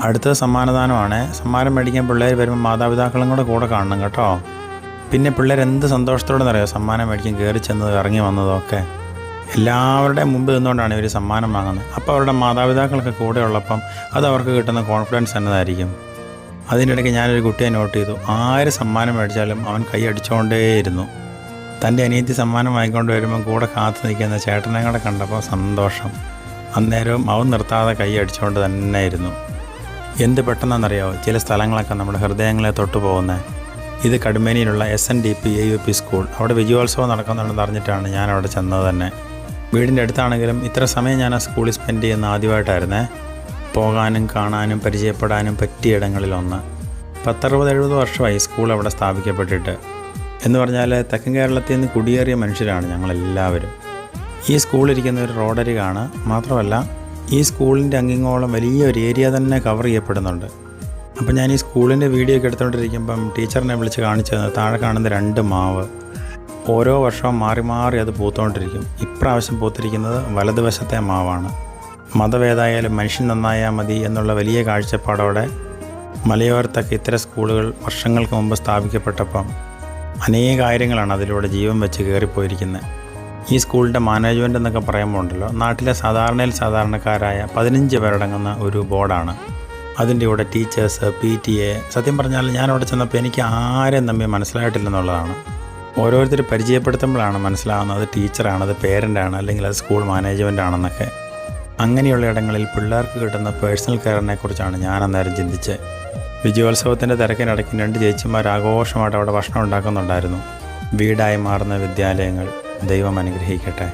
അടുത്തത് സമ്മാനദാനമാണ്. സമ്മാനം മേടിക്കാൻ പിള്ളേർ വരുമ്പോൾ മാതാപിതാക്കളും കൂടെ കാണണം കേട്ടോ. പിന്നെ പിള്ളേർ എന്ത് സന്തോഷത്തോടെ അറിയാമോ സമ്മാനം മേടിക്കാൻ കയറി ചെന്നതും ഇറങ്ങി വന്നതും ഒക്കെ. എല്ലാവരുടെയും മുമ്പ് നിന്നുകൊണ്ടാണ് ഇവർ സമ്മാനം വാങ്ങുന്നത്. അപ്പോൾ അവരുടെ മാതാപിതാക്കളൊക്കെ കൂടെ ഉള്ളപ്പം അത് അവർക്ക് കിട്ടുന്ന കോൺഫിഡൻസ് എന്നതായിരിക്കും. അതിനിടയ്ക്ക് ഞാനൊരു കുട്ടിയെ നോട്ട് ചെയ്തു. ആര് സമ്മാനം മേടിച്ചാലും അവൻ കൈ അടിച്ചുകൊണ്ടേയിരുന്നു. തൻ്റെ അനിയത്തി സമ്മാനം വാങ്ങിക്കൊണ്ട് വരുമ്പം കൂടെ കാത്തു നിൽക്കുന്ന ചേട്ടനെ കൂടെ കണ്ടപ്പോൾ സന്തോഷം. അന്നേരവും അവൻ നിർത്താതെ കൈ അടിച്ചുകൊണ്ട് തന്നെ ഇരുന്നു. എന്ത് പെട്ടെന്നാണെന്നറിയാമോ ചില സ്ഥലങ്ങളൊക്കെ നമ്മുടെ ഹൃദയങ്ങളെ തൊട്ടു പോകുന്നത്. ഇത് കടുമേനിയിലുള്ള SNDP AUP സ്കൂൾ. അവിടെ വിജയോത്സവം നടക്കുന്നുണ്ടെന്ന് അറിഞ്ഞിട്ടാണ് ഞാൻ അവിടെ ചെന്നത് തന്നെ. വീടിൻ്റെ അടുത്താണെങ്കിലും ഇത്ര സമയം ഞാൻ ആ സ്കൂളിൽ സ്പെൻഡ് ചെയ്യുന്ന ആദ്യമായിട്ടായിരുന്നേ. പോകാനും കാണാനും പരിചയപ്പെടാനും പറ്റിയ ഇടങ്ങളിലൊന്ന്. 10-60-70 വർഷമായി സ്കൂൾ അവിടെ സ്ഥാപിക്കപ്പെട്ടിട്ട്. എന്ന് പറഞ്ഞാൽ തെക്കൻ കേരളത്തിൽ നിന്ന് കുടിയേറിയ മനുഷ്യരാണ് ഞങ്ങളെല്ലാവരും. ഈ സ്കൂളിരിക്കുന്ന ഒരു റോഡരികാണ്. മാത്രമല്ല ഈ സ്കൂളിൻ്റെ അങ്ങിങ്ങോളം വലിയൊരു ഏരിയ തന്നെ കവർ ചെയ്യപ്പെടുന്നുണ്ട്. അപ്പം ഞാൻ ഈ സ്കൂളിൻ്റെ വീഡിയോ ഒക്കെ എടുത്തുകൊണ്ടിരിക്കുമ്പം ടീച്ചറിനെ വിളിച്ച് കാണിച്ചു തന്നത് താഴെ കാണുന്ന 2 മാവ്. ഓരോ വർഷവും മാറി മാറി അത് പൂത്തുകൊണ്ടിരിക്കും. ഇപ്രാവശ്യം പൂത്തിരിക്കുന്നത് വലതുവശത്തെ മാവാണ്. മതഭേദമായാലും മനുഷ്യൻ നന്നായാൽ മതി എന്നുള്ള വലിയ കാഴ്ചപ്പാടോടെ മലയോരത്തൊക്കെ ഇത്തരം സ്കൂളുകൾ വർഷങ്ങൾക്ക് മുമ്പ് സ്ഥാപിക്കപ്പെട്ടപ്പം അനേകായിരങ്ങളാണ് അതിലൂടെ ജീവൻ വെച്ച് കയറിപ്പോയിരിക്കുന്നത്. ഈ സ്കൂളിൻ്റെ മാനേജ്മെൻ്റ് എന്നൊക്കെ പറയുമ്പോൾ ഉണ്ടല്ലോ, നാട്ടിലെ സാധാരണക്കാരായ 15 പേരടങ്ങുന്ന ഒരു ബോർഡാണ്. അതിൻ്റെ കൂടെ ടീച്ചേഴ്സ്, PTA. സത്യം പറഞ്ഞാൽ ഞാൻ അവിടെ ചെന്നപ്പോൾ എനിക്ക് ആരെയും തമ്മിൽ മനസ്സിലായിട്ടില്ലെന്നുള്ളതാണ്. ഓരോരുത്തർ പരിചയപ്പെടുത്തുമ്പോഴാണ് മനസ്സിലാകുന്നത് അത് ടീച്ചറാണ്, അത് പേരൻ്റാണ്, അല്ലെങ്കിൽ അത് സ്കൂൾ മാനേജ്മെൻ്റ് ആണെന്നൊക്കെ. അങ്ങനെയുള്ള ഇടങ്ങളിൽ പിള്ളേർക്ക് കിട്ടുന്ന പേഴ്സണൽ കെയറിനെ കുറിച്ചാണ് ഞാൻ അന്നേരം ചിന്തിച്ചത്. വിജയോത്സവത്തിൻ്റെ തിരക്കിനിടയ്ക്ക് 2 ചേച്ചിമാർ ആഘോഷമായിട്ട് അവിടെ ഭക്ഷണം ഉണ്ടാക്കുന്നുണ്ടായിരുന്നു. വീടായി മാറുന്ന വിദ്യാലയങ്ങൾ ദൈവം അനുഗ്രഹിക്കട്ടെ.